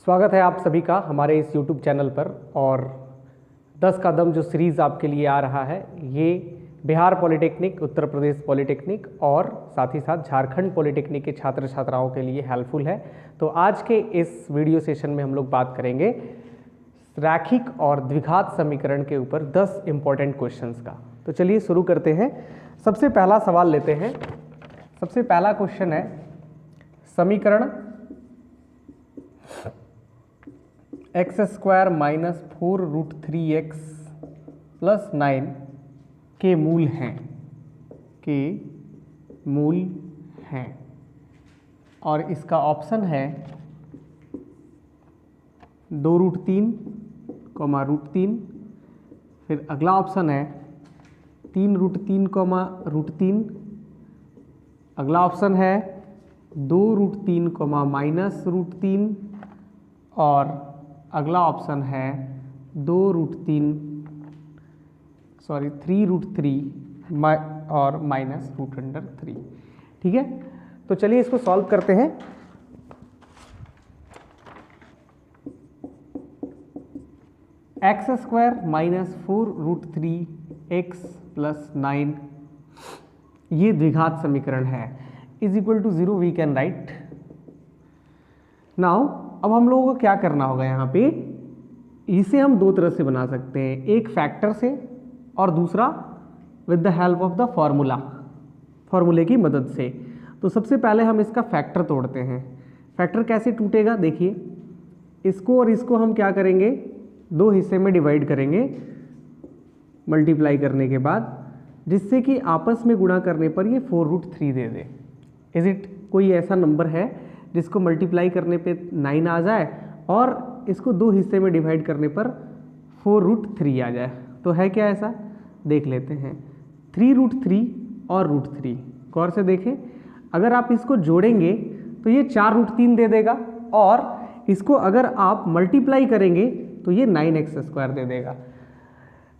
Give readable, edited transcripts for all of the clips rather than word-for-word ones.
स्वागत है आप सभी का हमारे इस YouTube चैनल पर। और 10 का दम जो सीरीज़ आपके लिए आ रहा है ये बिहार पॉलिटेक्निक, उत्तर प्रदेश पॉलिटेक्निक और साथ ही साथ झारखंड पॉलिटेक्निक के छात्र छात्राओं के लिए हेल्पफुल है। तो आज के इस वीडियो सेशन में हम लोग बात करेंगे रैखिक और द्विघात समीकरण के ऊपर 10 इम्पॉर्टेंट क्वेश्चंस का। तो चलिए शुरू करते हैं। सबसे पहला सवाल लेते हैं। सबसे पहला क्वेश्चन है समीकरण x² माइनस 4√3x प्लस 9 के मूल हैं और इसका ऑप्शन है 2√3, √3। फिर अगला ऑप्शन है 3√3, √3। अगला ऑप्शन है 2√3, -√3 और अगला ऑप्शन है 3√3 और -√3। ठीक है, तो चलिए इसको सॉल्व करते हैं। x² माइनस 4√3x प्लस 9 ये द्विघात समीकरण है, is equal to 0 we can write. Now अब हम लोगों को क्या करना होगा, यहाँ पे इसे हम दो तरह से बना सकते हैं, एक फैक्टर से और दूसरा with the help of the फॉर्मूले की मदद से। तो सबसे पहले हम इसका फैक्टर तोड़ते हैं। फैक्टर कैसे टूटेगा, देखिए इसको और इसको हम क्या करेंगे, दो हिस्से में डिवाइड करेंगे मल्टीप्लाई करने के बाद, जिससे कि आपस में गुणा करने पर ये 4√3 दे दे। इज इट कोई ऐसा नंबर है जिसको मल्टीप्लाई करने पे 9 आ जाए और इसको दो हिस्से में डिवाइड करने पर 4√3 आ जाए? तो है क्या ऐसा, देख लेते हैं। 3√3 और √3 गौर से देखें, अगर आप इसको जोड़ेंगे तो ये 4√3 दे देगा और इसको अगर आप मल्टीप्लाई करेंगे तो ये 9x² दे देगा।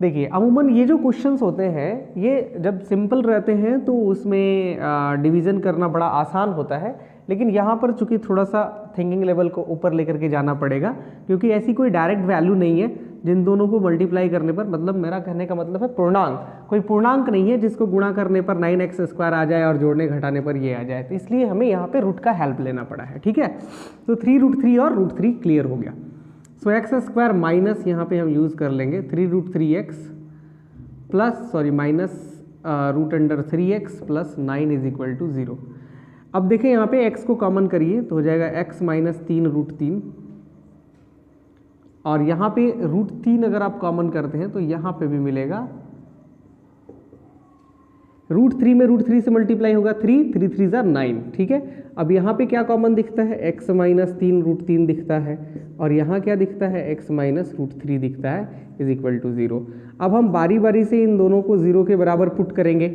देखिए अमूमन ये जो क्वेश्चंस होते हैं ये जब सिंपल रहते हैं तो उसमें डिवीज़न करना बड़ा आसान होता है, लेकिन यहाँ पर चूंकि थोड़ा सा थिंकिंग लेवल को ऊपर लेकर के जाना पड़ेगा, क्योंकि ऐसी कोई डायरेक्ट वैल्यू नहीं है जिन दोनों को मल्टीप्लाई करने पर, मतलब मेरा कहने का मतलब है पूर्णांक, कोई पूर्णांक नहीं है जिसको गुणा करने पर 9x² आ जाए और जोड़ने घटाने पर ये आ जाए। तो इसलिए हमें यहाँ पे रूट का हेल्प लेना पड़ा है। ठीक है, तो 3√3 और √3 क्लियर हो गया। सो x² माइनस यहाँ पे हम यूज़ कर लेंगे 3√3x plus minus √3x plus 9 is equal to 0। अब देखें यहाँ पे x को कॉमन करिए तो हो जाएगा x माइनस 3√3 और यहाँ पे √3 अगर आप कॉमन करते हैं तो यहाँ पे भी मिलेगा √3 में √3 से मल्टीप्लाई होगा 3 3 9। ठीक है, अब यहाँ पे क्या कॉमन दिखता है, x माइनस 3√3 दिखता है और यहाँ क्या दिखता है, x माइनस √3 दिखता है, इज इक्वल टू 0। अब हम बारी बारी से इन दोनों को 0 के बराबर पुट करेंगे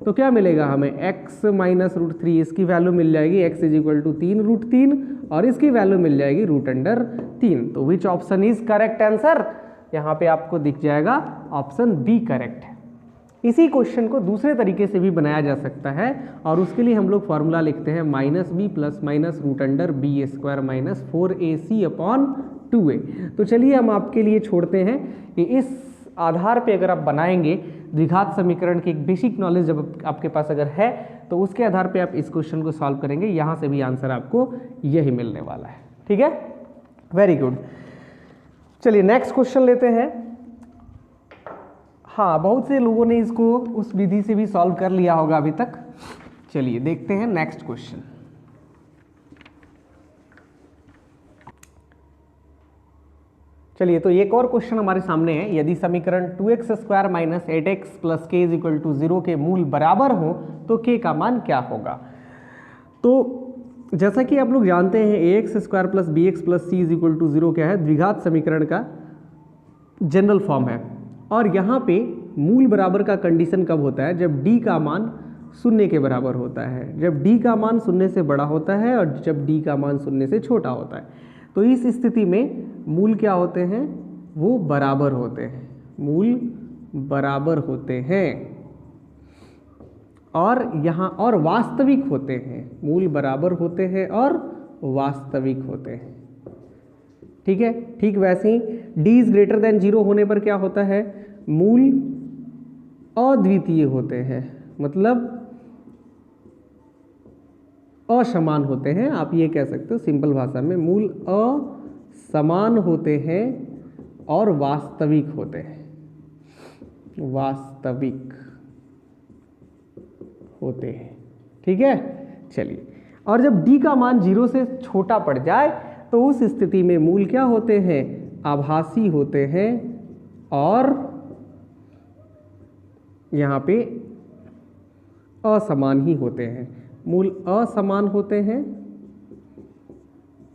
तो क्या मिलेगा हमें, x माइनस √3 इसकी वैल्यू मिल जाएगी x इज इक्वल टू 3√3 और इसकी वैल्यू मिल जाएगी √3। तो which option is correct answer, यहाँ पे आपको दिख जाएगा ऑप्शन बी करेक्ट है। इसी क्वेश्चन को दूसरे तरीके से भी बनाया जा सकता है और उसके लिए हम लोग फॉर्मूला लिखते हैं -b plus minus √b² minus 4ac/2a। तो चलिए हम आपके लिए छोड़ते हैं कि इस आधार पे अगर आप बनाएंगे द्विघात समीकरण की एक बेसिक नॉलेज जब आपके पास अगर है तो उसके आधार पे आप इस क्वेश्चन को सॉल्व करेंगे, यहाँ से भी आंसर आपको यही मिलने वाला है। ठीक है, वेरी गुड। चलिए नेक्स्ट क्वेश्चन लेते हैं। हाँ, बहुत से लोगों ने इसको उस विधि से भी सॉल्व कर लिया होगा अभी तक। चलिए देखते हैं नेक्स्ट क्वेश्चन। चलिए तो एक और क्वेश्चन हमारे सामने है, यदि समीकरण 2x² minus 8x plus k is equal to 0 के मूल बराबर हो तो k का मान क्या होगा। तो जैसा कि आप लोग जानते हैं ax² plus bx plus c is equal to 0 क्या है, द्विघात समीकरण का जनरल फॉर्म है। और यहाँ पे मूल बराबर का कंडीशन कब होता है, जब d का मान 0 के बराबर होता है, जब d का मान 0 से बड़ा होता है और जब d का मान 0 से छोटा होता है। तो इस स्थिति में मूल क्या होते हैं, वो बराबर होते हैं, मूल बराबर होते हैं। और यहाँ और वास्तविक होते हैं, मूल बराबर होते हैं और वास्तविक होते हैं। ठीक है, ठीक वैसे ही d इज ग्रेटर देन 0 होने पर क्या होता है, मूल अद्वितीय होते हैं, मतलब असमान होते हैं। आप ये कह सकते हो सिंपल भाषा में, मूल असमान होते हैं और वास्तविक होते हैं, वास्तविक होते हैं। ठीक है, चलिए, और जब d का मान 0 से छोटा पड़ जाए तो उस स्थिति में मूल क्या होते हैं, आभासी होते हैं और यहाँ पे असमान ही होते हैं। मूल असमान होते हैं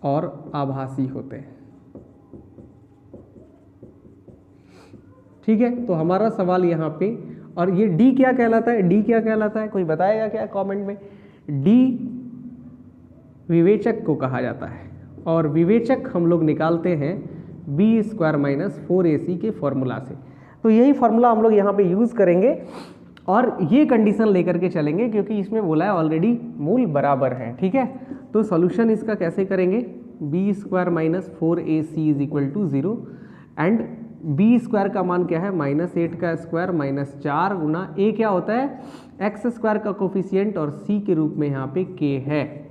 और आभासी होते हैं। ठीक है, तो हमारा सवाल यहाँ पे, और ये d क्या कहलाता है, d क्या कहलाता है, कोई बताएगा क्या कमेंट में? d विवेचक को कहा जाता है, और विवेचक हम लोग निकालते हैं b² - 4ac के फॉर्मूला से। तो यही फॉर्मूला हम लोग यहाँ पे यूज़ करेंगे और ये कंडीशन लेकर के चलेंगे, क्योंकि इसमें बोला है ऑलरेडी मूल बराबर है। ठीक है, तो सॉल्यूशन इसका कैसे करेंगे, b² - 4ac = 0 एंड b² का मान क्या है, -8 का स्क्वायर -4 गुना a क्या होता है, x² का कोफिशिएंट और c के रूप में यहाँ पे k है।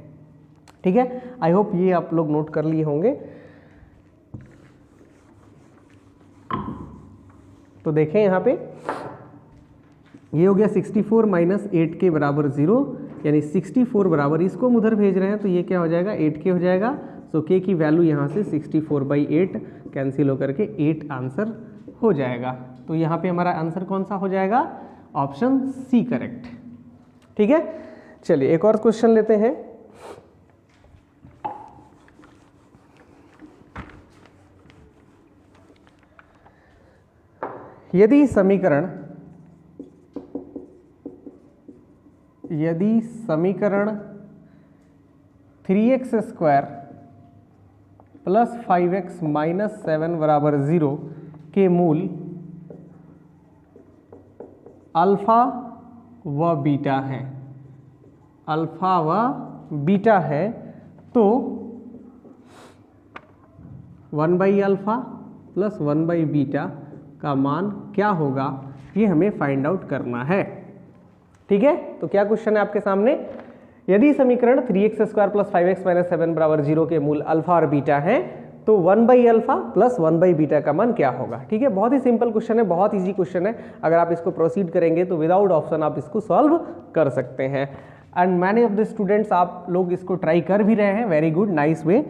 ठीक है, आई होप ये आप लोग नोट कर लिए होंगे। तो देखें यहाँ पे ये हो गया 64 - 8k = 0, यानी 64 बराबर, इसको हम उधर भेज रहे हैं तो ये क्या हो जाएगा, 8k हो जाएगा। सो k की वैल्यू यहाँ से 64/8 कैंसिल होकर के 8 आंसर हो जाएगा। तो यहाँ पे हमारा आंसर कौन सा हो जाएगा, ऑप्शन सी करेक्ट। ठीक है, चलिए एक और क्वेश्चन लेते हैं। यदि समीकरण 3x² + 5x - 7 = 0 के मूल अल्फा व बीटा है, अल्फा व बीटा है, तो 1/α + 1/β का मान क्या होगा, ये हमें फाइंड आउट करना है। ठीक है, तो क्या क्वेश्चन है आपके सामने, यदि समीकरण 3x² + 5x - 7 = 0 के मूल अल्फा और बीटा हैं, तो 1/α + 1/β का मान क्या होगा। ठीक है, बहुत ही सिंपल क्वेश्चन है, बहुत इजी क्वेश्चन है। अगर आप इसको प्रोसीड करेंगे तो विदाउट ऑप्शन आप इसको सॉल्व कर सकते हैं। And many of the students आप लोग इसको ट्राई कर भी रहे हैं, वेरी गुड, नाइस वे।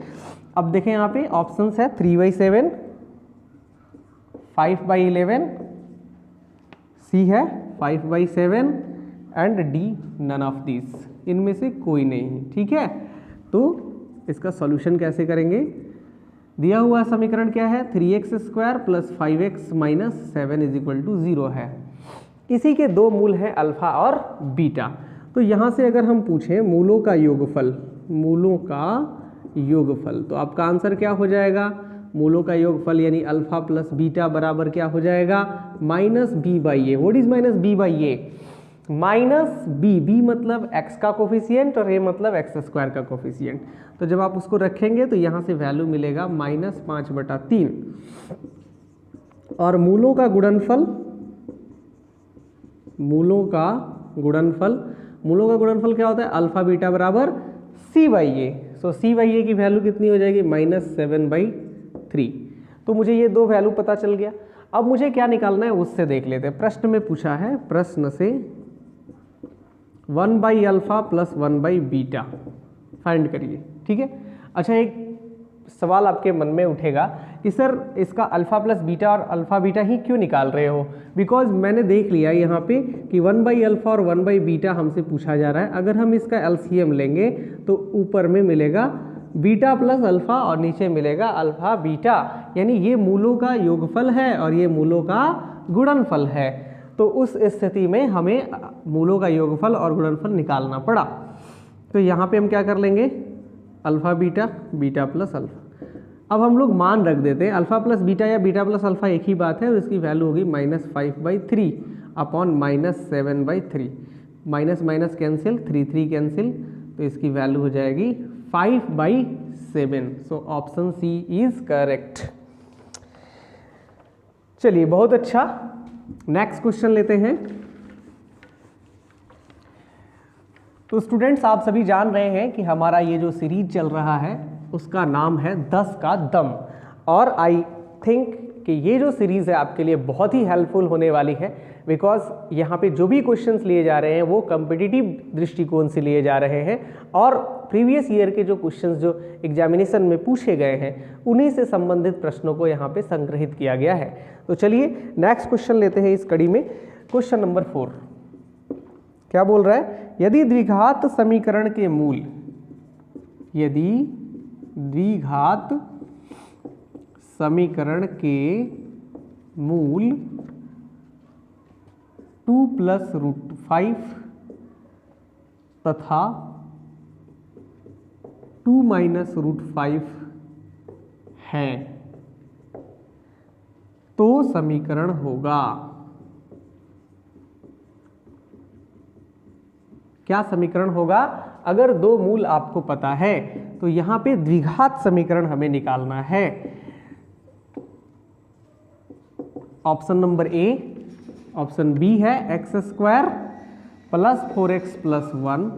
अब देखें यहाँ पे ऑप्शंस है 3/7, 5/11, सी है 5/7 and D none of this, इनमें से कोई नहीं। ठीक है, तो इसका सॉल्यूशन कैसे करेंगे, दिया हुआ समीकरण क्या है, 3x² + 5x - 7 = 0 है। इसी के दो मूल हैं अल्फा और बीटा। तो यहाँ से अगर हम पूछें मूलों का योगफल, मूलों का योगफल, तो आपका आंसर क्या हो जाएगा, मूलों का योगफल यानी अल्फा प्लस बीटा बराबर क्या हो जाएगा, -b/a। What is -b/a, -b मतलब x का कोफिशिएंट और a मतलब x² का कोफिशिएंट। तो जब आप उसको रखेंगे तो यहाँ से वैल्यू मिलेगा -5/3 और मूलों का गुणनफल, मूलों का गुणनफल क्या होता है, अल्फा बीटा बराबर c/a। सो c/a की वैल्यू कितनी हो जाएगी, -7/3। तो मुझे ये दो वैल्यू पता चल गया। अब मुझे क्या निकालना है उससे देख लेते हैं। प्रश्न में पूछा है, प्रश्न से 1/α + 1/β फाइंड करिए। ठीक है, अच्छा एक सवाल आपके मन में उठेगा कि सर इसका अल्फा प्लस बीटा और अल्फा बीटा ही क्यों निकाल रहे हो, बिकॉज मैंने देख लिया यहाँ पे कि 1/α और 1/β हमसे पूछा जा रहा है। अगर हम इसका एलसीएम लेंगे तो ऊपर में मिलेगा बीटा प्लस अल्फा और नीचे मिलेगा अल्फा बीटा, यानी ये मूलों का योगफल है और ये मूलों का गुणनफल है। तो उस स्थिति में हमें मूलों का योगफल और गुणनफल निकालना पड़ा। तो यहाँ पे हम क्या कर लेंगे, alpha beta, beta plus alpha. अब हम लोग मान रख देते हैं, अल्फा प्लस बीटा या बीटा प्लस अल्फा एक ही बात है और इसकी वैल्यू होगी -5/3 upon -7/3। Minus minus cancel, 3 3 cancel, तो इसकी वैल्यू हो जाएगी 5/7। So option C is correct. चलिए बहुत अच्छा, नेक्स्ट क्वेश्चन लेते हैं। तो स्टूडेंट्स आप सभी जान रहे हैं कि हमारा ये जो सीरीज चल रहा है उसका नाम है 10 का दम, और आई थिंक कि ये जो सीरीज़ है आपके लिए बहुत ही हेल्पफुल होने वाली है, बिकॉज यहाँ पे जो भी क्वेश्चंस लिए जा रहे हैं वो कॉम्पिटिटिव दृष्टिकोण से लिए जा रहे हैं, और प्रीवियस ईयर के जो क्वेश्चंस जो एग्जामिनेशन में पूछे गए हैं उन्हीं से संबंधित प्रश्नों को यहाँ पे संग्रहित किया गया है। तो चलिए नेक्स्ट क्वेश्चन लेते हैं इस कड़ी में। क्वेश्चन नंबर 4 क्या बोल रहा है? यदि द्विघात समीकरण के मूल, यदि द्विघात समीकरण के मूल 2 + √5 तथा 2 - √5 है तो समीकरण होगा। क्या समीकरण होगा? अगर दो मूल आपको पता है तो यहां पे द्विघात समीकरण हमें निकालना है। Option number A, option B है x² + 4x + 1,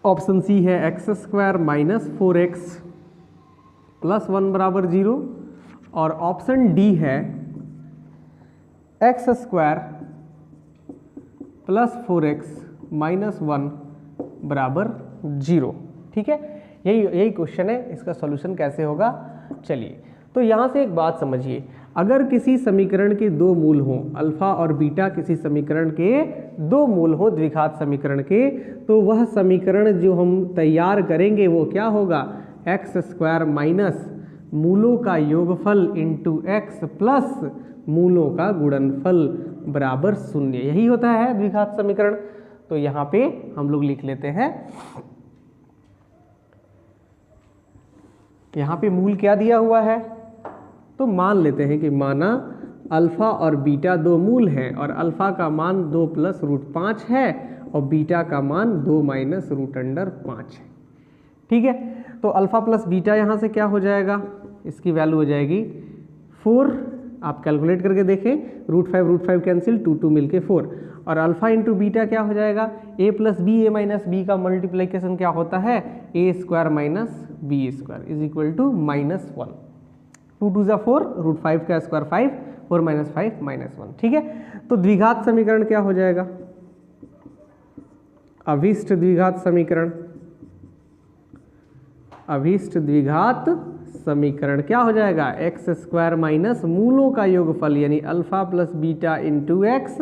ऑप्शन सी है x² - 4x + 1 = 0, और ऑप्शन डी है x² + 4x - 1 = 0। ठीक है, यही क्वेश्चन है, इसका सॉल्यूशन कैसे होगा? चलिए तो यहाँ से एक बात समझिए, अगर किसी समीकरण के दो मूल हों, अल्फा और बीटा किसी समीकरण के दो मूल हों द्विघात समीकरण के, तो वह समीकरण जो हम तैयार करेंगे वो क्या होगा? x² - मूलों का योगफल इंटू x प्लस मूलों का गुणनफल बराबर 0। यही होता है द्विघात समीकरण। तो यहाँ पे हम लोग लिख लेते हैं, यहाँ पे मूल क्या दिया हुआ है? तो मान लेते हैं कि माना अल्फा और बीटा दो मूल हैं, और अल्फा का मान 2 + √5 है और बीटा का मान 2 - √5 है। ठीक है, तो अल्फा प्लस बीटा यहाँ से क्या हो जाएगा? इसकी वैल्यू हो जाएगी 4। आप कैलकुलेट करके देखें, √5 कैंसिल, 2 2 मिलके 4, और अल्फा इंटू बीटा क्या हो जाएगा? a + b, a - b का मल्टीप्लिकेशन क्या होता है? a² - b² = -1। 2 2 = 4, √5 का स्क्वायर 5, 4 - 5 - 1। ठीक है, तो द्विघात समीकरण क्या हो जाएगा? अभीष्ट द्विघात समीकरण, अभीष्ट द्विघात समीकरण क्या हो जाएगा? x² - मूलों का योगफल यानी alpha plus beta into x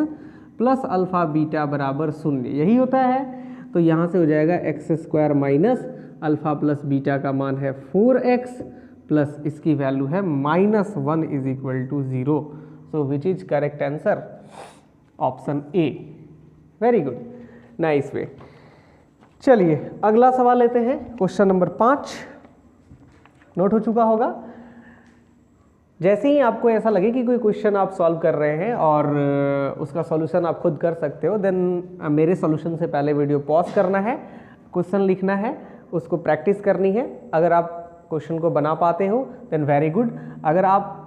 plus alpha beta बराबर 0। यही होता है। तो यहाँ से हो जाएगा x² - अल्फा प्लस बीटा का मान है 4x प्लस इसकी वैल्यू है -1 = 0। So which is correct answer? Option A. Very good, nice way. चलिए अगला सवाल लेते हैं, क्वेश्चन नंबर 5। नोट हो चुका होगा। जैसे ही आपको ऐसा लगे कि कोई क्वेश्चन आप सॉल्व कर रहे हैं और उसका सॉल्यूशन आप खुद कर सकते हो, देन मेरे सॉल्यूशन से पहले वीडियो पॉज करना है, क्वेश्चन लिखना है, उसको प्रैक्टिस करनी है। अगर आप क्वेश्चन को बना पाते हो देन वेरी गुड। अगर आप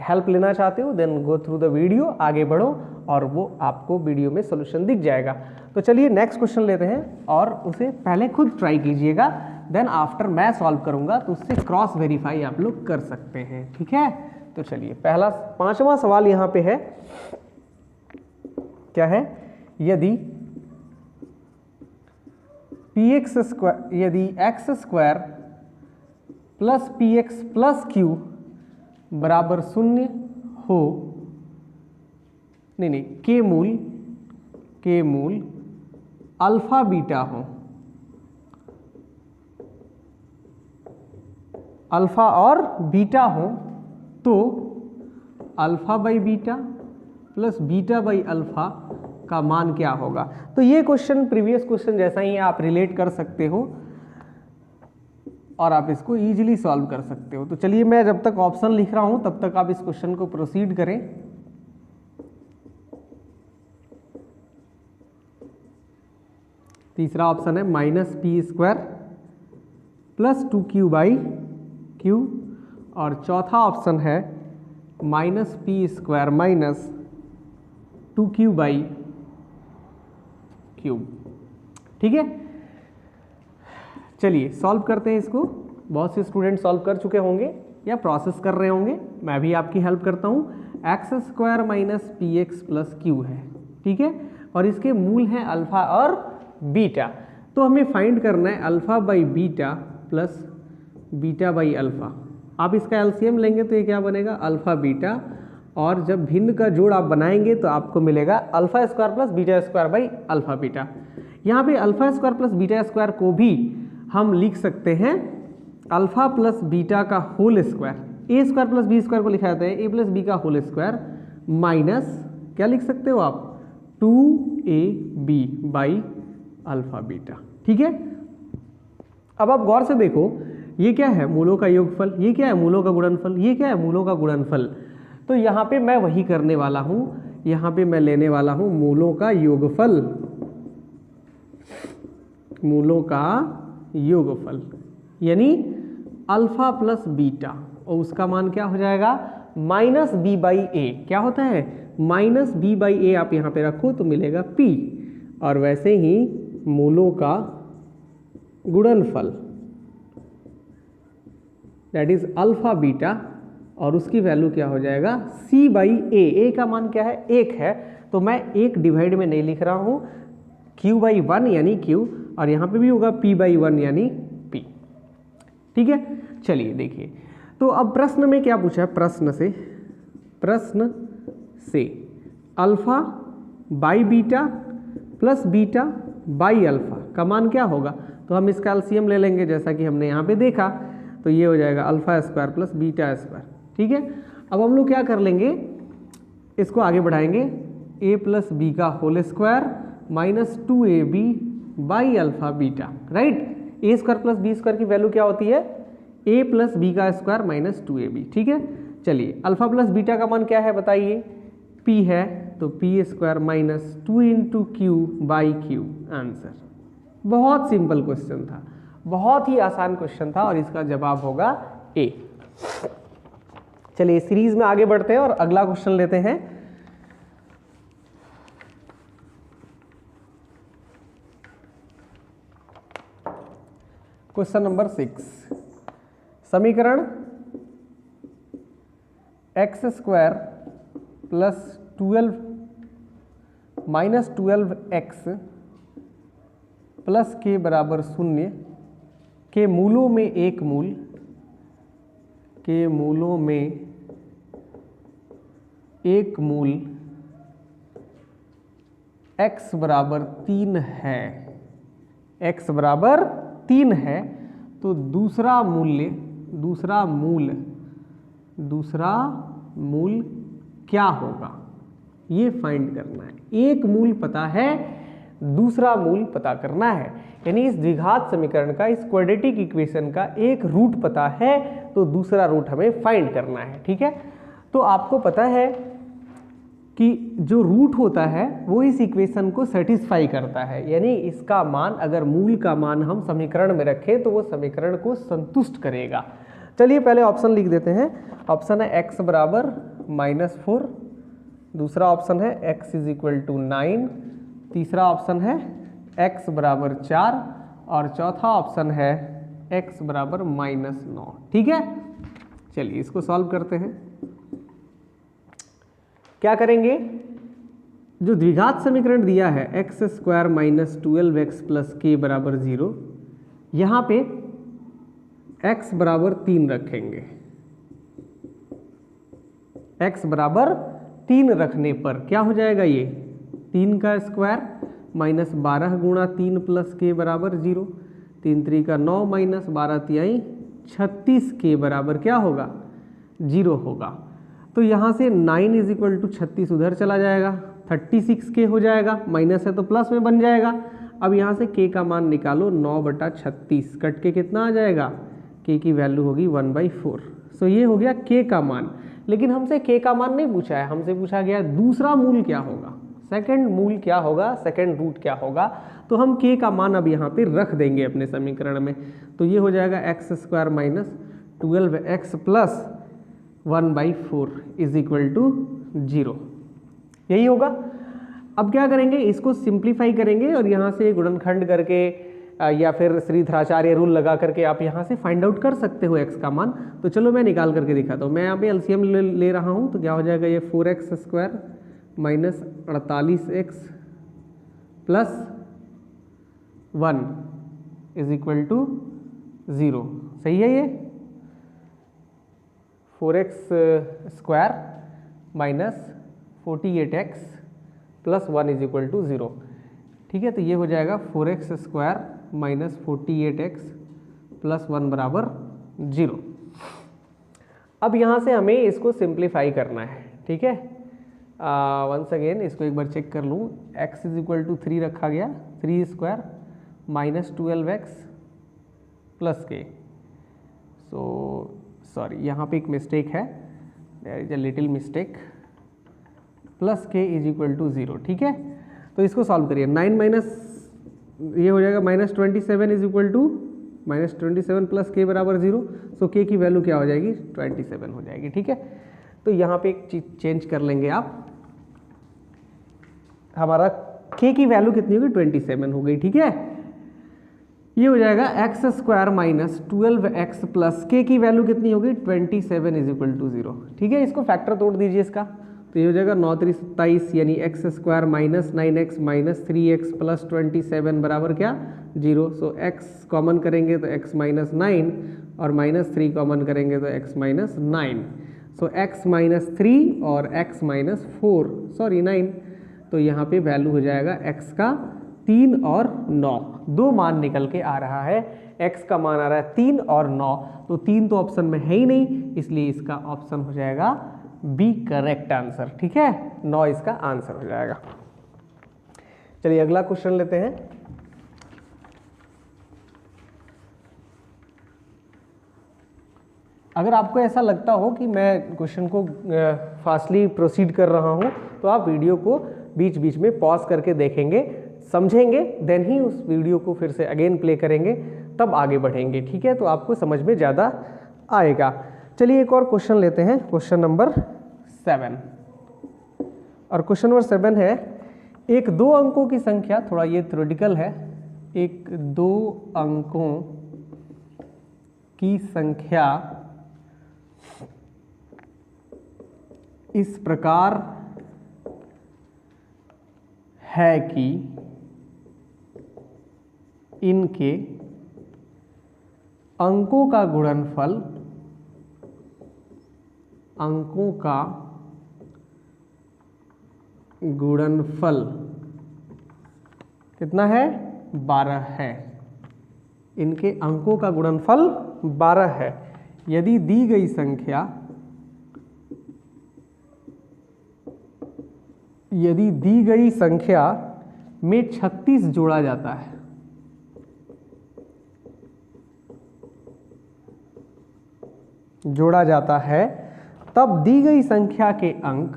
हेल्प लेना चाहते हो then go through the video, आगे बढ़ो और वो आपको वीडियो में सॉल्यूशन दिख जाएगा। तो चलिए नेक्स्ट क्वेश्चन लेते हैं और उसे पहले खुद ट्राई कीजिएगा, देन आफ्टर मैं सॉल्व करूंगा तो उससे क्रॉस वेरीफाई आप लोग कर सकते हैं। ठीक है, तो चलिए पहला 5वां सवाल यहाँ पे है, क्या है? यदि x² plus px plus q बराबर 0 हो, नहीं के मूल अल्फा बीटा हो, अल्फा और बीटा हो, तो alpha by beta plus beta by alpha का मान क्या होगा? तो ये क्वेश्चन प्रीवियस क्वेश्चन जैसा ही आप रिलेट कर सकते हो और आप इसको इजीली सॉल्व कर सकते हो। तो चलिए मैं जब तक ऑप्शन लिख रहा हूं तब तक आप इस क्वेश्चन को प्रोसीड करें। तीसरा ऑप्शन है minus P square plus 2q by Q, और चौथा ऑप्शन है minus P square minus 2q by cube. ठीक है, चलिए सॉल्व करते हैं इसको। बहुत से स्टूडेंट सॉल्व कर चुके होंगे या प्रोसेस कर रहे होंगे, मैं भी आपकी हेल्प करता हूँ। X square minus P x plus Q है, ठीक है, और इसके मूल हैं अल्फा और बीटा। तो हमें फाइंड करना है alpha by beta plus beta by alpha. आप इसका एलसीएम लेंगे तो ये क्या बनेगा, अल्फा बीटा, और जब भिन्न का जोड़ आप बनाएंगे तो आपको मिलेगा alpha square plus beta square by alpha beta. यहाँ पे alpha square plus beta square को भी हम लिख सकते हैं अल्फा प्लस बीटा का होल स्क्वायर, ए स्क्वायर प्लस बी स्क्वायर को लिखा जाता है ए प्लस बी का होल स्क्वायर माइनस क्या लिख सकते हो आप 2ab बाई अल्फा बीटा। ठीक है, अब आप गौर से देखो, ये क्या है, मूलों का योगफल, ये क्या है, मूलों का गुणनफल, ये क्या है, मूलों का गुणनफल। तो यहाँ पे मैं वही करने वाला हूँ, यहाँ पे मैं लेने वाला हूँ मूलों का योगफल, मूलों का योगफल यानी अल्फा प्लस बीटा, और उसका मान क्या हो जाएगा माइनस बी बाई ए। क्या होता है, माइनस बी बाई ए आप यहाँ पे रखो तो मिलेगा पी, और वैसे ही मूलों का गुणनफल दैट इज अल्फा बीटा, और उसकी वैल्यू क्या हो जाएगा सी बाई ए। ए का मान क्या है, एक है, तो मैं एक डिवाइड में नहीं लिख रहा हूँ, क्यू बाई वन यानी क्यू, और यहाँ पे भी होगा पी बाई वन यानी पी। ठीक है, चलिए देखिए, तो अब प्रश्न में क्या पूछा है, प्रश्न से alpha by beta plus beta by alpha का मान क्या होगा। तो हम इसका एलसीएम ले लेंगे, जैसा कि हमने यहाँ पे देखा, तो ये हो जाएगा alpha square plus beta square. ठीक है, अब हम लोग क्या कर लेंगे, इसको आगे बढ़ाएंगे, ए प्लस बी का whole square minus 2ab by alpha beta, right. A square plus B square की वैल्यू क्या होती है, ए प्लस बी का स्क्वायर माइनस 2ab। ठीक है, चलिए अल्फा प्लस बीटा का मान क्या है बताइए, पी है, तो P square minus 2 into Q by Q. Answer, बहुत सिंपल क्वेश्चन था, बहुत ही आसान क्वेश्चन था, और इसका जवाब होगा ए। चलिए सीरीज में आगे बढ़ते हैं और अगला क्वेश्चन लेते हैं। क्वेश्चन नंबर 6, समीकरण x square plus 12 minus 12x plus के बराबर 0 के मूलों में एक मूल, के मूलों में एक मूल x बराबर 3 है, x बराबर 3 है, तो दूसरा मूल क्या होगा, ये फाइंड करना है। एक मूल पता है, दूसरा मूल पता करना है, यानी इस द्विघात समीकरण का, इस क्वाड्रेटिक इक्वेशन का एक रूट पता है, तो दूसरा रूट हमें फाइंड करना है। ठीक है, तो आपको पता है कि जो रूट होता है वो इस इक्वेशन को सेटिस्फाई करता है, यानी इसका मान, अगर मूल का मान हम समीकरण में रखें तो वो समीकरण को संतुष्ट करेगा। चलिए पहले ऑप्शन लिख देते हैं। ऑप्शन है x बराबर -4, दूसरा ऑप्शन है x इज इक्वल टू 9, तीसरा ऑप्शन है x बराबर 4, और चौथा ऑप्शन है x बराबर -9। ठीक है, चलिए इसको सॉल्व करते हैं। क्या करेंगे, जो द्विघात समीकरण दिया है x square minus 12x plus के बराबर 0, यहाँ पे x बराबर 3 रखेंगे। x बराबर 3 रखने पर क्या हो जाएगा, ये 3 का स्क्वायर माइनस 12 गुणा 3 प्लस के बराबर 0, 3 3 का 9 माइनस 12 तिहाई 36 के बराबर क्या होगा, 0 होगा। तो यहाँ से 9 इज इक्वल टू 36 उधर चला जाएगा, 36 के हो जाएगा, माइनस है तो प्लस में बन जाएगा। अब यहाँ से k का मान निकालो, 9/36 कट के कितना आ जाएगा, k की वैल्यू होगी 1/4। सो ये हो गया k का मान, लेकिन हमसे k का मान नहीं पूछा है, हमसे पूछा गया दूसरा मूल क्या होगा, सेकंड मूल क्या होगा, सेकंड रूट क्या होगा, तो हम k का मान अब यहाँ पे रख देंगे अपने समीकरण में। तो ये हो जाएगा x square minus 12x plus 1/4 is equal to 0, यही होगा। अब क्या करेंगे, इसको सिंप्लीफाई करेंगे और यहाँ से गुणनखंड करके या फिर श्रीधराचार्य रूल लगा करके आप यहाँ से फाइंड आउट कर सकते हो x का मान। तो चलो मैं निकाल करके दिखाता हूँ। मैं यहाँ पे एलसीएम ले रहा हूँ, तो क्या हो जाएगा, ये 4x square minus 48x plus 1 is equal to 0, सही है। ये 4x square minus 48x plus 1 is equal to 0, ठीक है। तो ये हो जाएगा 4x square minus 48x plus 1 बराबर 0। अब यहाँ से हमें इसको सिंप्लीफाई करना है, ठीक है। वंस अगेन इसको एक बार चेक कर लूँ। x इज इक्वल टू 3 रखा गया, 3 square minus 12x plus k। So sorry, यहाँ पे एक मिस्टेक है, there is a little mistake, plus k is equal to 0, ठीक है। तो इसको सॉल्व करिए। 9 माइनस ये हो जाएगा minus 27 is equal to minus 27 plus k बराबर 0। सो k की वैल्यू क्या हो जाएगी, 27 हो जाएगी, ठीक है। तो यहाँ पे एक चीज चेंज कर लेंगे आप, हमारा k की वैल्यू कितनी होगी, 27 हो गई, ठीक है। ये हो जाएगा x square minus 12x plus k की वैल्यू कितनी होगी, 27 इज इक्वल टू 0, ठीक है। इसको फैक्टर तोड़ दीजिए इसका, तो ये हो जाएगा 9 3 27 यानी x square minus 9x minus 3x plus 27 बराबर क्या, 0। सो x कॉमन करेंगे तो x माइनस 9 और माइनस 3 कॉमन करेंगे तो x माइनस 9। सो x माइनस 3 और x माइनस 4 सॉरी 9, तो यहाँ पे वैल्यू हो जाएगा x का 3 और 9, दो मान निकल के आ रहा है। x का मान आ रहा है 3 और 9, तो 3 तो ऑप्शन में है ही नहीं, इसलिए इसका ऑप्शन हो जाएगा बी करेक्ट आंसर, ठीक है। 9 इसका आंसर हो जाएगा। चलिए अगला क्वेश्चन लेते हैं। अगर आपको ऐसा लगता हो कि मैं क्वेश्चन को फास्टली प्रोसीड कर रहा हूं, तो आप वीडियो को बीच बीच में पॉज करके देखेंगे, समझेंगे, देन ही उस वीडियो को फिर से अगेन प्ले करेंगे, तब आगे बढ़ेंगे, ठीक है। तो आपको समझ में ज़्यादा आएगा। चलिए एक और क्वेश्चन लेते हैं, क्वेश्चन नंबर 7। और क्वेश्चन नंबर 7 है, एक 2 अंकों की संख्या, थोड़ा ये थ्योरेटिकल है, एक 2 अंकों की संख्या इस प्रकार है कि इनके अंकों का गुणनफल, अंकों का गुणनफल कितना है, 12 है। इनके अंकों का गुणनफल 12 है। यदि दी गई संख्या, यदि दी गई संख्या में 36 जोड़ा जाता है, जोड़ा जाता है, तब दी गई संख्या के अंक,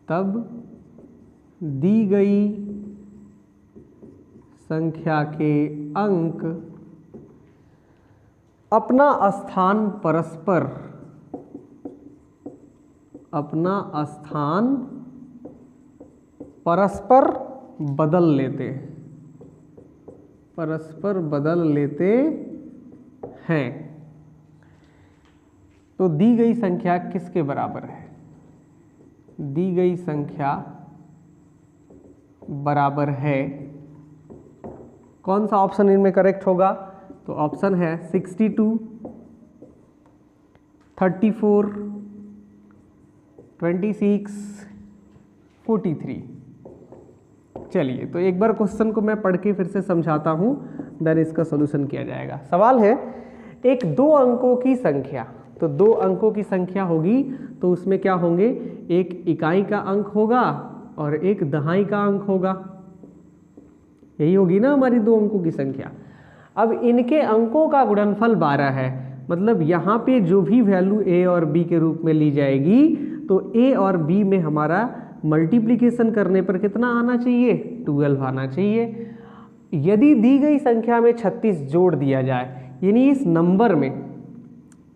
तब दी गई संख्या के अंक अपना स्थान परस्पर, अपना स्थान परस्पर बदल लेते, परस्पर बदल लेते हैं। तो दी गई संख्या किसके बराबर है, दी गई संख्या बराबर है, कौन सा ऑप्शन इनमें करेक्ट होगा, तो ऑप्शन है 62, 34, 26, 43। चलिए तो एक बार क्वेश्चन को मैं पढ़ के फिर से समझाता हूं, देन इसका सॉल्यूशन किया जाएगा। सवाल है, एक 2 अंकों की संख्या, तो 2 अंकों की संख्या होगी तो उसमें क्या होंगे, एक इकाई का अंक होगा और एक दहाई का अंक होगा, यही होगी ना हमारी 2 अंकों की संख्या। अब इनके अंकों का गुणनफल 12 है, मतलब यहाँ पे जो भी वैल्यू a और b के रूप में ली जाएगी, तो a और b में हमारा मल्टीप्लिकेशन करने पर कितना आना चाहिए, 12 आना चाहिए। यदि दी गई संख्या में 36 जोड़ दिया जाए, यानी इस नंबर में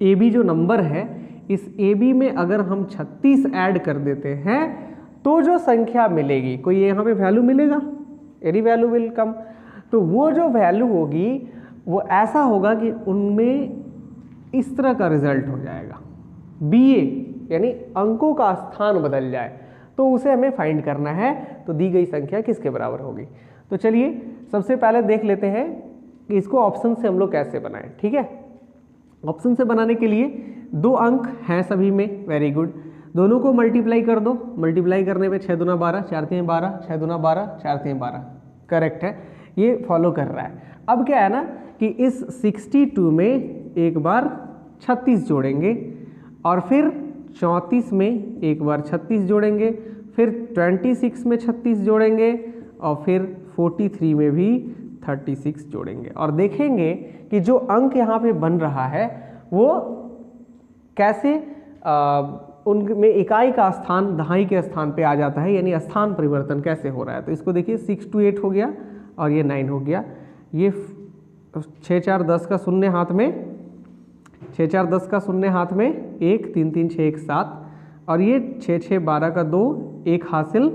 ए बी जो नंबर है, इस ए बी में अगर हम 36 ऐड कर देते हैं तो जो संख्या मिलेगी, कोई यहाँ पे वैल्यू मिलेगा, एनी वैल्यू विल कम, तो वो जो वैल्यू होगी वो ऐसा होगा कि उनमें इस तरह का रिजल्ट हो जाएगा, बी ए, यानी अंकों का स्थान बदल जाए, तो उसे हमें फाइंड करना है। तो दी गई संख्या किसके बराबर होगी। तो चलिए सबसे पहले देख लेते हैं कि इसको ऑप्शन से हम लोग कैसे बनाएं। ठीक है, ऑप्शन से बनाने के लिए 2 अंक हैं सभी में, वेरी गुड, दोनों को मल्टीप्लाई कर दो। मल्टीप्लाई करने पे 6 दूना 12, 4 तीन 12, 6 दूना 12, 4 तीन 12, करेक्ट है, ये फॉलो कर रहा है। अब क्या है ना कि इस 62 में एक बार 36 जोड़ेंगे और फिर 34 में एक बार 36 जोड़ेंगे, फिर 26 में 36 जोड़ेंगे और फिर 43 में भी 36 जोड़ेंगे, और देखेंगे कि जो अंक यहाँ पे बन रहा है वो कैसे उनमें इकाई का स्थान दहाई के स्थान पे आ जाता है, यानी स्थान परिवर्तन कैसे हो रहा है। तो इसको देखिए 6 to 8 हो गया और ये 9 हो गया, ये 6 4 10 का शून्य हाथ में, 6 4 10 का शून्य हाथ में 1 3 3 6 1 7, और ये 6 6 12 का 2 1 हासिल,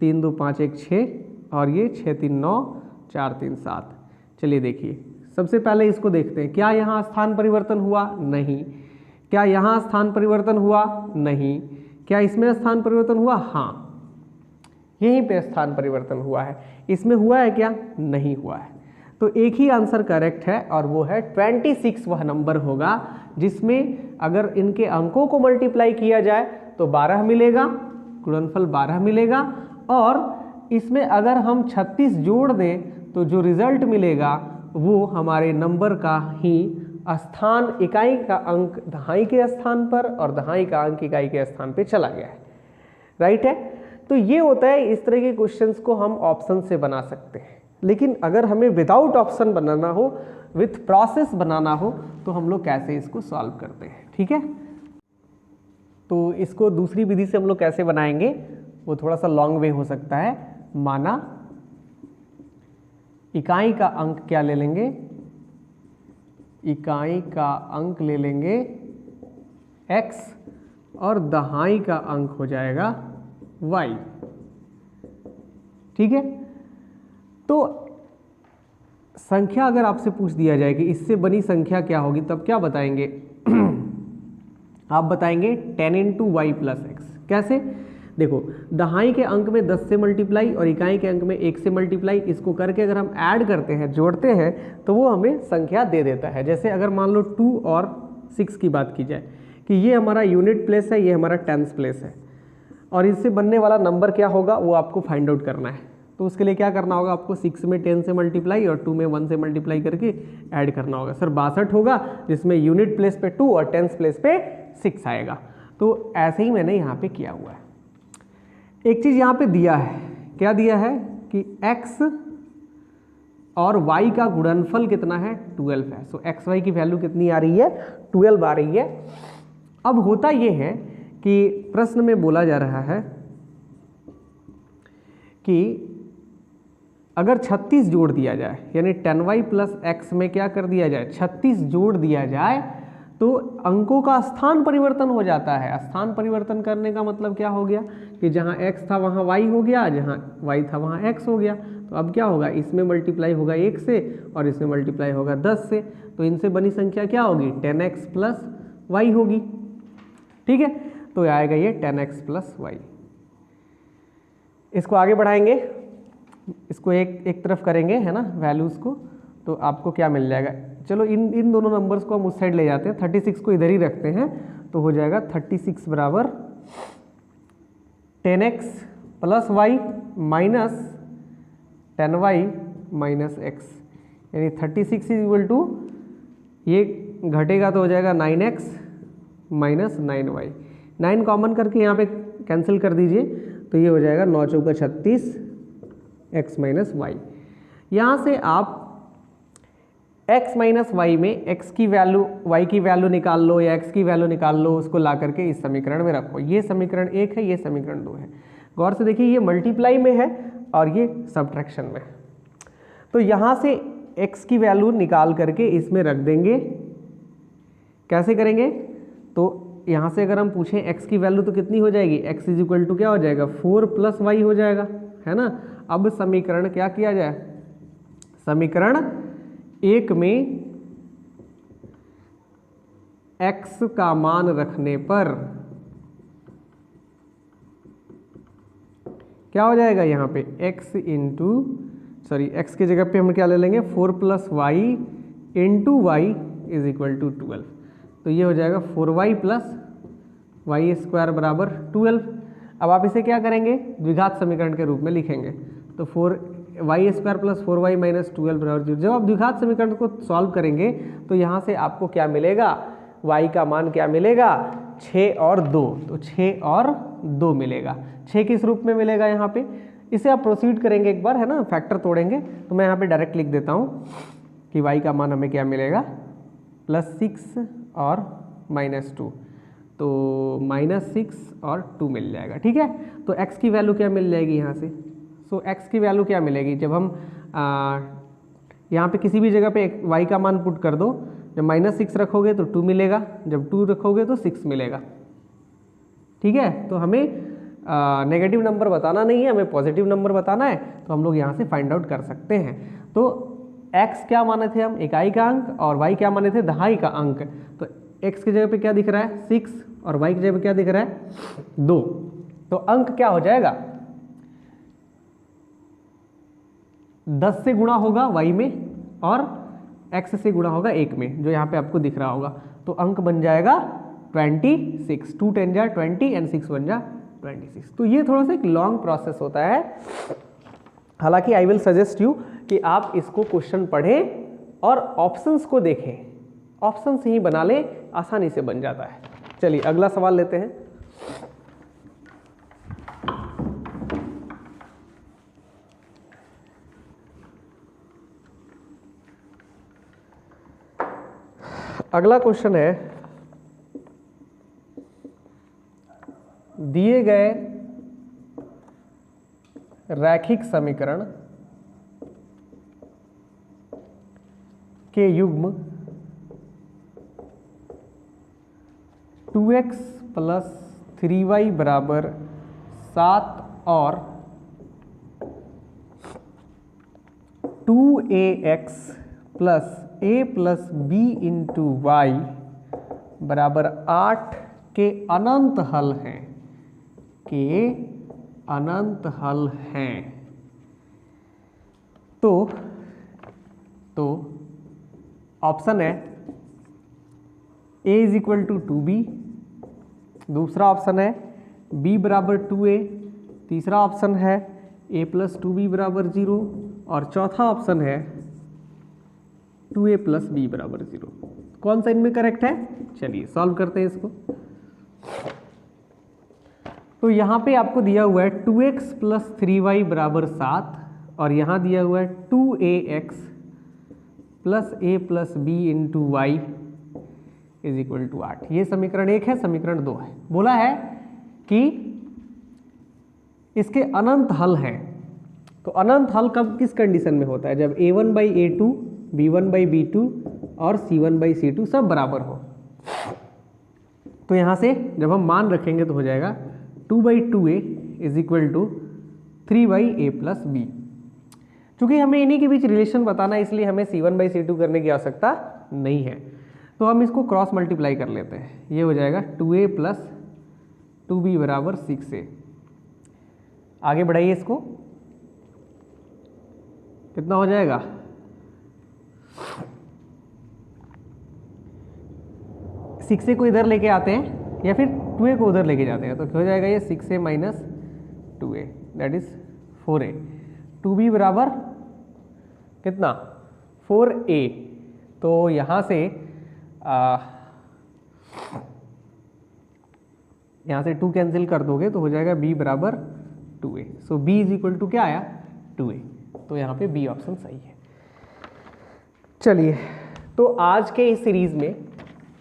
3 2 5 1 6, और ये 6 3 9 4 3 7। चलिए देखिए सबसे पहले इसको देखते हैं, क्या यहाँ स्थान परिवर्तन हुआ, नहीं। क्या यहाँ स्थान परिवर्तन हुआ, नहीं। क्या इसमें स्थान परिवर्तन हुआ, हाँ, यहीं पे स्थान परिवर्तन हुआ है। इसमें हुआ है क्या, नहीं हुआ है। तो एक ही आंसर करेक्ट है और वो है 26 वह नंबर होगा जिसमें अगर इनके अंकों को मल्टीप्लाई किया जाए तो 12 मिलेगा, गुणनफल 12 मिलेगा, और इसमें अगर हम 36 जोड़ दें तो जो रिजल्ट मिलेगा वो हमारे नंबर का ही स्थान, इकाई का अंक दहाई के स्थान पर और दहाई का अंक इकाई के स्थान पे चला गया है, राइट है। तो ये होता है, इस तरह के क्वेश्चंस को हम ऑप्शन से बना सकते हैं। लेकिन अगर हमें विदाउट ऑप्शन बनाना हो, विथ प्रोसेस बनाना हो, तो हम लोग कैसे इसको सॉल्व करते हैं। ठीक है, तो इसको दूसरी विधि से हम लोग कैसे बनाएंगे, वो थोड़ा सा लॉन्ग वे हो सकता है। माना इकाई का अंक क्या ले लेंगे, इकाई का अंक ले लेंगे x और दहाई का अंक हो जाएगा y। ठीक है, तो संख्या अगर आपसे पूछ दिया जाए कि इससे बनी संख्या क्या होगी, तब क्या बताएंगे आप बताएंगे 10 into y plus x। कैसे, देखो दहाई के अंक में 10 से मल्टीप्लाई और इकाई के अंक में 1 से मल्टीप्लाई, इसको करके अगर हम ऐड करते हैं, जोड़ते हैं, तो वो हमें संख्या दे देता है। जैसे अगर मान लो 2 और 6 की बात की जाए कि ये हमारा यूनिट प्लेस है, ये हमारा टेंस प्लेस है, और इससे बनने वाला नंबर क्या होगा वो आपको फाइंड आउट करना है। तो उसके लिए क्या करना होगा, आपको 6 में 10 से मल्टीप्लाई और 2 में 1 से मल्टीप्लाई करके ऐड करना होगा। सर 62 होगा, जिसमें यूनिट प्लेस पे 2 और टेंस प्लेस पे 6 आएगा। तो ऐसे ही मैंने यहाँ पे किया हुआ है। एक चीज़ यहाँ पे दिया है, क्या दिया है कि x और y का गुणनफल कितना है, 12 है। सो एक्स वाई की वैल्यू कितनी आ रही है, 12 आ रही है। अब होता ये है कि प्रश्न में बोला जा रहा है कि अगर 36 जोड़ दिया जाए, यानी 10y प्लस x में क्या कर दिया जाए, 36 जोड़ दिया जाए, तो अंकों का स्थान परिवर्तन हो जाता है। स्थान परिवर्तन करने का मतलब क्या हो गया कि जहाँ x था वहाँ y हो गया, जहाँ y था वहाँ x हो गया। तो अब क्या होगा, इसमें मल्टीप्लाई होगा 1 से और इसमें मल्टीप्लाई होगा 10 से, तो इनसे बनी संख्या क्या होगी, 10x प्लस y होगी। ठीक है, तो आएगा ये 10x प्लस y। इसको आगे बढ़ाएंगे, इसको एक तरफ करेंगे, है ना, वैल्यूज़ को, तो आपको क्या मिल जाएगा। चलो इन दोनों नंबर्स को हम उस साइड ले जाते हैं, 36 को इधर ही रखते हैं, तो हो जाएगा 36 बराबर 10x plus y minus 10y minus x, यानी 36 इज इक्वल टू, ये घटेगा तो हो जाएगा 9x माइनस 9y। 9 कॉमन करके यहाँ पे कैंसिल कर दीजिए, तो ये हो जाएगा 9 चौका 36 x माइनस वाई। यहाँ से आप x माइनस वाई में x की वैल्यू, y की वैल्यू निकाल लो या x की वैल्यू निकाल लो, उसको ला करके इस समीकरण में रखो। ये समीकरण 1 है, ये समीकरण 2 है। गौर से देखिए ये मल्टीप्लाई में है और ये सब्ट्रैक्शन में। तो यहाँ से x की वैल्यू निकाल करके इसमें रख देंगे। कैसे करेंगे? तो यहाँ से अगर हम पूछें x की वैल्यू तो कितनी हो जाएगी, x इज इक्वल टू क्या हो जाएगा, 4 + y हो जाएगा, है ना। अब समीकरण क्या किया जाए, समीकरण 1 में x का मान रखने पर क्या हो जाएगा, यहाँ पे x x की जगह पे हम क्या ले लेंगे, 4 + y into y is equal to 12। तो ये हो जाएगा 4y + y² बराबर 12। अब आप इसे क्या करेंगे, द्विघात समीकरण के रूप में लिखेंगे। तो 4y² + 4y - 12 बराबर 0। जब आप द्विघात समीकरण को सॉल्व करेंगे तो यहाँ से आपको क्या मिलेगा, y का मान क्या मिलेगा, 6 और 2। तो 6 और 2 मिलेगा। 6 किस रूप में मिलेगा यहाँ पे, इसे आप प्रोसीड करेंगे एक बार, है ना, फैक्टर तोड़ेंगे। तो मैं यहाँ पे डायरेक्ट लिख देता हूँ कि y का मान हमें क्या मिलेगा, +6 और -2। तो -6 और 2 मिल जाएगा, ठीक है। तो x की वैल्यू क्या मिल जाएगी यहाँ से, सो x की वैल्यू क्या मिलेगी, जब हम यहाँ पे किसी भी जगह पे y का मान पुट कर दो, जब -6 रखोगे तो 2 मिलेगा, जब 2 रखोगे तो 6 मिलेगा, ठीक है। तो हमें नेगेटिव नंबर बताना नहीं है, हमें पॉजिटिव नंबर बताना है। तो हम लोग यहाँ से फाइंड आउट कर सकते हैं। तो x क्या माने थे हम, इकाई का अंक, और y क्या माने थे, दहाई का अंक। तो x की जगह पे क्या दिख रहा है, 6, और y की जगह पे क्या दिख रहा है, 2। तो अंक क्या हो जाएगा, 10 से गुणा होगा y में और x से गुणा होगा 1 में, जो यहाँ पे आपको दिख रहा होगा। तो अंक बन जाएगा 26। 2 10 जा 20 एंड 6 1 जा 26। तो ये थोड़ा सा एक लॉन्ग प्रोसेस होता है। हालांकि आई विल सजेस्ट यू कि आप इसको क्वेश्चन पढ़ें और ऑप्शंस को देखें, ऑप्शन से ही बना लें, आसानी से बन जाता है। चलिए अगला सवाल लेते हैं। अगला क्वेश्चन है, दिए गए रैखिक समीकरण के युग्म 2x + 3y बराबर 7 और 2ax + a + b × y बराबर 8 के अनंत हल हैं, के अनंत हल हैं। तो ऑप्शन है a = 2b, दूसरा ऑप्शन है b बराबर 2a, तीसरा ऑप्शन है a + 2b बराबर 0, और चौथा ऑप्शन है 2a + b बराबर 0। कौन सा इनमें करेक्ट है, चलिए सॉल्व करते हैं इसको। तो यहाँ पे आपको दिया हुआ है 2x + 3y बराबर 7, और यहाँ दिया हुआ है 2ax + a + b × y is equal to 8। ये समीकरण 1 है, समीकरण 2 है। बोला है कि इसके अनंत हल हैं। तो अनंत हल कब किस कंडीशन में होता है, जब a1/a2, b1/b2 और c1/c2 सब बराबर हो। तो यहाँ से जब हम मान रखेंगे तो हो जाएगा 2/2a is equal to 3/a + b। चूँकि हमें इन्हीं के बीच रिलेशन बताना है, इसलिए हमें c1/c2 करने की आवश्यकता नहीं है। तो हम इसको क्रॉस मल्टीप्लाई कर लेते हैं। ये हो जाएगा 2a + 2b बराबर 6a। आगे बढ़ाइए इसको, कितना हो जाएगा, 6a को इधर लेके आते हैं या फिर 2a को उधर लेके जाते हैं, तो हो जाएगा ये 6a - 2a that is 4a। 2b बराबर कितना, 4a। तो यहाँ से यहाँ से 2 कैंसिल कर दोगे तो हो जाएगा b बराबर 2a। So b is equal to क्या आया, 2a। तो यहाँ पे b ऑप्शन सही है। चलिए, तो आज के इस सीरीज में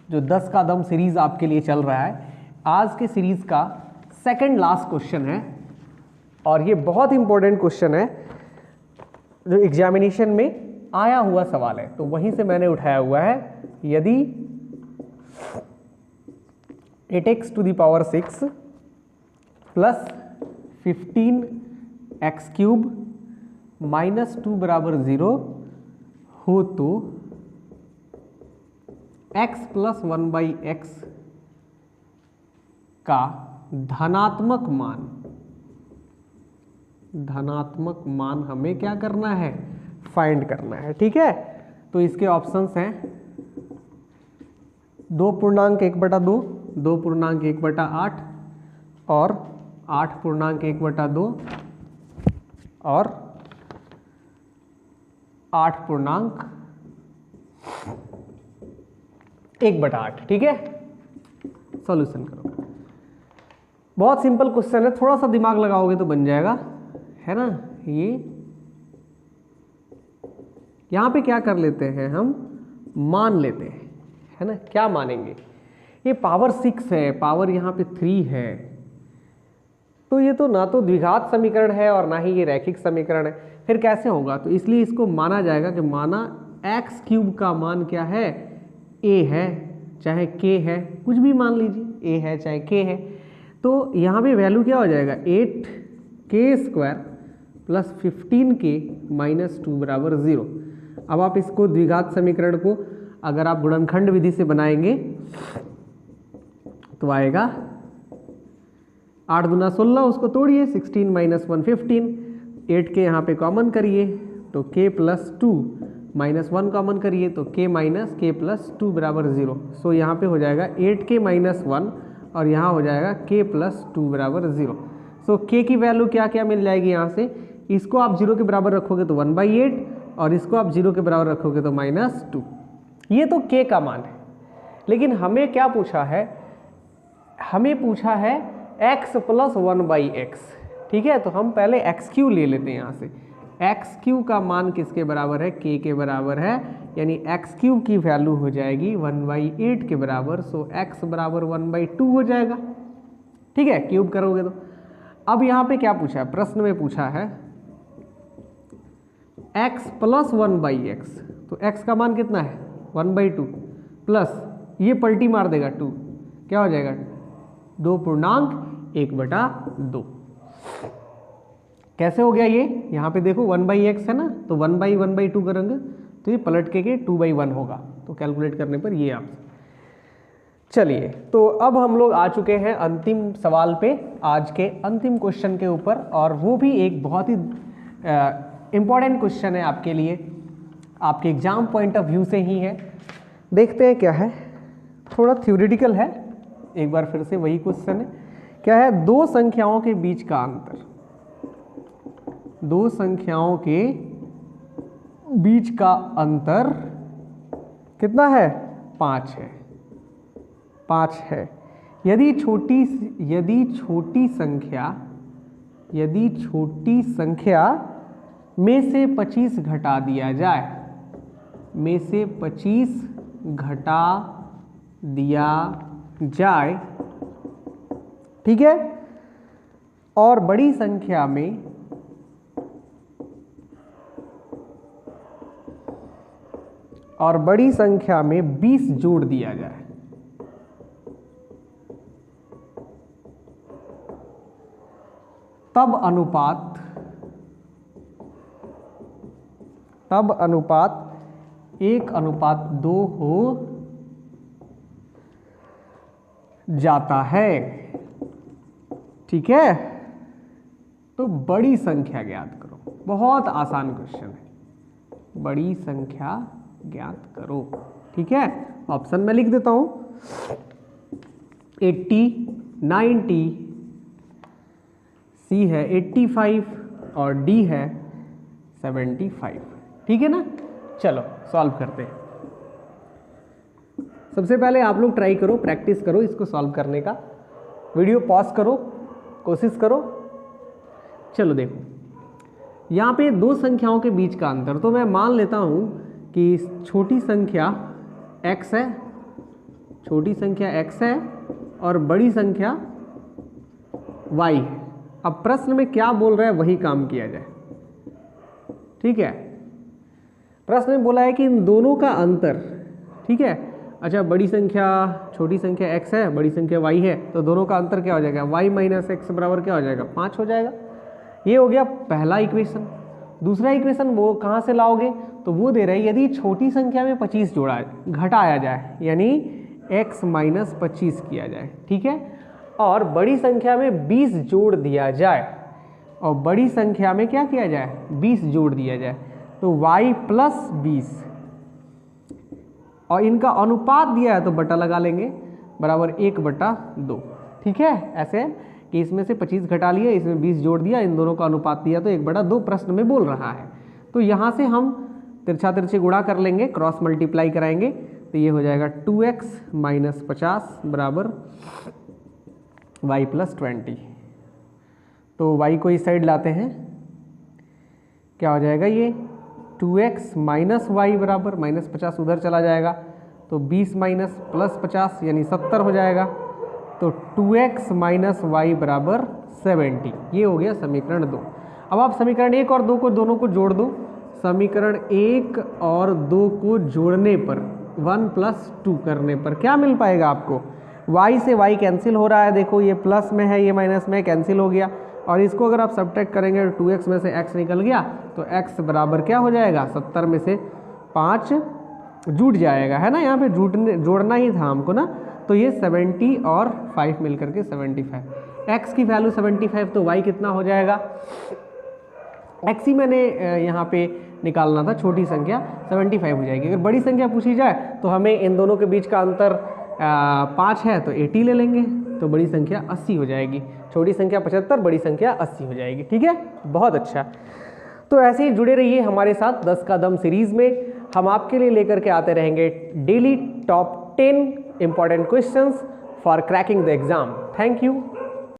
जो 10 का दम सीरीज आपके लिए चल रहा है, आज के सीरीज का सेकंड लास्ट क्वेश्चन है और ये बहुत इंपॉर्टेंट क्वेश्चन है जो एग्जामिनेशन में आया हुआ सवाल है, तो वहीं से मैंने उठाया हुआ है। यदि 8x to the power 6 plus 15x³ minus 2 बराबर 0 हो तो x प्लस 1/x का धनात्मक मान हमें क्या करना है, फाइंड करना है। ठीक है, तो इसके ऑप्शंस हैं 2.1/2, 2.1/8 और 8.1/2 और 8.1/8। ठीक है, सॉल्यूशन करो। बहुत सिंपल क्वेश्चन है, थोड़ा सा दिमाग लगाओगे तो बन जाएगा, है ना। ये यहां पे क्या कर लेते हैं, हम मान लेते हैं, है ना। क्या मानेंगे, ये पावर 6 है, पावर यहाँ पे 3 है, तो ये तो ना तो द्विघात समीकरण है और ना ही ये रैखिक समीकरण है, फिर कैसे होगा। तो इसलिए इसको माना जाएगा कि माना x³ का मान क्या है, a है चाहे k है, कुछ भी मान लीजिए, a है चाहे k है। तो यहाँ पे वैल्यू क्या हो जाएगा, 8k² प्लस 15k माइनस 2 बराबर 0। अब आप इसको द्विघात समीकरण को अगर आप गुणनखंड विधि से बनाएंगे तो आएगा 8 दूना 16, उसको तोड़िए, 16 माइनस 1 15, 8k यहाँ पे कॉमन करिए तो k प्लस 2 माइनस 1 कॉमन करिए तो k माइनस k प्लस 2 बराबर 0। सो यहाँ पे हो जाएगा 8k माइनस 1 और यहाँ हो जाएगा k प्लस 2 बराबर 0। सो k की वैल्यू क्या क्या मिल जाएगी यहाँ से, इसको आप 0 के बराबर रखोगे तो 1/8 और इसको आप 0 के बराबर रखोगे तो -2। ये तो k का मान है, लेकिन हमें क्या पूछा है, हमें पूछा है x प्लस 1/x। ठीक है, तो हम पहले x³ ले लेते हैं यहाँ से। x³ का मान किसके बराबर है, k के बराबर है, यानी x³ की वैल्यू हो जाएगी 1/8 के बराबर। सो x बराबर 1/2 हो जाएगा। ठीक है, क्यूब करोगे तो। अब यहाँ पे क्या पूछा है, प्रश्न में पूछा है x प्लस 1/x, तो x का मान कितना है 1/2 प्लस ये पलटी मार देगा 2, क्या हो जाएगा 2.1/2। कैसे हो गया ये, यहाँ पे देखो 1/x है ना, तो 1/1/2 करेंगे तो ये पलट के 2/1 होगा, तो कैलकुलेट करने पर ये आप। चलिए, तो अब हम लोग आ चुके हैं अंतिम सवाल पे, आज के अंतिम क्वेश्चन के ऊपर, और वो भी एक बहुत ही इम्पॉर्टेंट क्वेश्चन है आपके लिए, आपके एग्जाम पॉइंट ऑफ व्यू से ही है। देखते हैं क्या है, थोड़ा थ्योरेटिकल है, एक बार फिर से वही क्वेश्चन है। क्या है, दो संख्याओं के बीच का अंतर, दो संख्याओं के बीच का अंतर कितना है, 5 है, 5 है। यदि छोटी संख्या में से 25 घटा दिया जाए, में से 25 घटा दिया जाए, ठीक है, और बड़ी संख्या में 20 जोड़ दिया जाए, तब अनुपात 1:2 हो जाता है। ठीक है, तो बड़ी संख्या ज्ञात करो, बहुत आसान क्वेश्चन है, बड़ी संख्या ज्ञात करो। ठीक है, ऑप्शन में लिख देता हूं, 80, 90, सी है 85 और डी है 75। ठीक है ना, चलो सॉल्व करते हैं। सबसे पहले आप लोग ट्राई करो, प्रैक्टिस करो इसको सॉल्व करने का, वीडियो पॉज करो, कोशिश करो। चलो देखो, यहाँ पे दो संख्याओं के बीच का अंतर, तो मैं मान लेता हूँ कि छोटी संख्या x है, छोटी संख्या x है और बड़ी संख्या y है। अब प्रश्न में क्या बोल रहा है वही काम किया जाए, ठीक है। प्रश्न में बोला है कि इन दोनों का अंतर, ठीक है। अच्छा, बड़ी संख्या छोटी संख्या x है, बड़ी संख्या y है, तो दोनों का अंतर क्या हो जाएगा, y माइनस एक्स बराबर क्या हो जाएगा, 5 हो जाएगा। ये हो गया पहला इक्वेशन। दूसरा इक्वेशन वो कहाँ से लाओगे, तो वो दे रहे हैं यदि छोटी संख्या में 25 जोड़ा घटाया जाए, यानी x माइनस 25 किया जाए, ठीक है, और बड़ी संख्या में 20 जोड़ दिया जाए, और बड़ी संख्या में क्या किया जाए, 20 जोड़ दिया जाए, तो y प्लस 20, और इनका अनुपात दिया है तो बटा लगा लेंगे, बराबर 1/2, ठीक है। ऐसे कि इसमें से 25 घटा लिया, इसमें 20 जोड़ दिया, इन दोनों का अनुपात दिया तो 1/2 प्रश्न में बोल रहा है। तो यहाँ से हम तिरछा तिरछे गुणा कर लेंगे, क्रॉस मल्टीप्लाई कराएंगे, तो ये हो जाएगा 2x माइनस 50 बराबर y प्लस 20। तो y को इस साइड लाते हैं, क्या हो जाएगा, ये 2x माइनस वाई बराबर माइनस 50 उधर चला जाएगा, तो 20 माइनस प्लस 50 यानी 70 हो जाएगा, तो 2x माइनस वाई बराबर 70। ये हो गया समीकरण 2। अब आप समीकरण 1 और 2 को दोनों को जोड़ दो। समीकरण 1 और 2 को जोड़ने पर 1 प्लस 2 करने पर क्या मिल पाएगा आपको, y से y कैंसिल हो रहा है, देखो ये प्लस में है, ये माइनस में कैंसिल हो गया, और इसको अगर आप सब्ट्रैक्ट करेंगे तो 2x में से x निकल गया, तो x बराबर क्या हो जाएगा, 70 में से 5 जुट जाएगा, है ना, यहाँ पे जोड़ना ही था हमको ना, तो ये 70 और 5 मिलकर के 75। x की वैल्यू 75, तो y कितना हो जाएगा, x ही मैंने यहाँ पे निकालना था, छोटी संख्या 75 हो जाएगी। अगर बड़ी संख्या पूछी जाए तो हमें इन दोनों के बीच का अंतर 5 है, तो 80 ले लेंगे, तो बड़ी संख्या 80 हो जाएगी, छोटी संख्या 75, बड़ी संख्या 80 हो जाएगी, ठीक है। बहुत अच्छा, तो ऐसे ही जुड़े रहिए हमारे साथ 10 का दम सीरीज में। हम आपके लिए लेकर के आते रहेंगे daily top 10 important questions for cracking the exam. Thank you.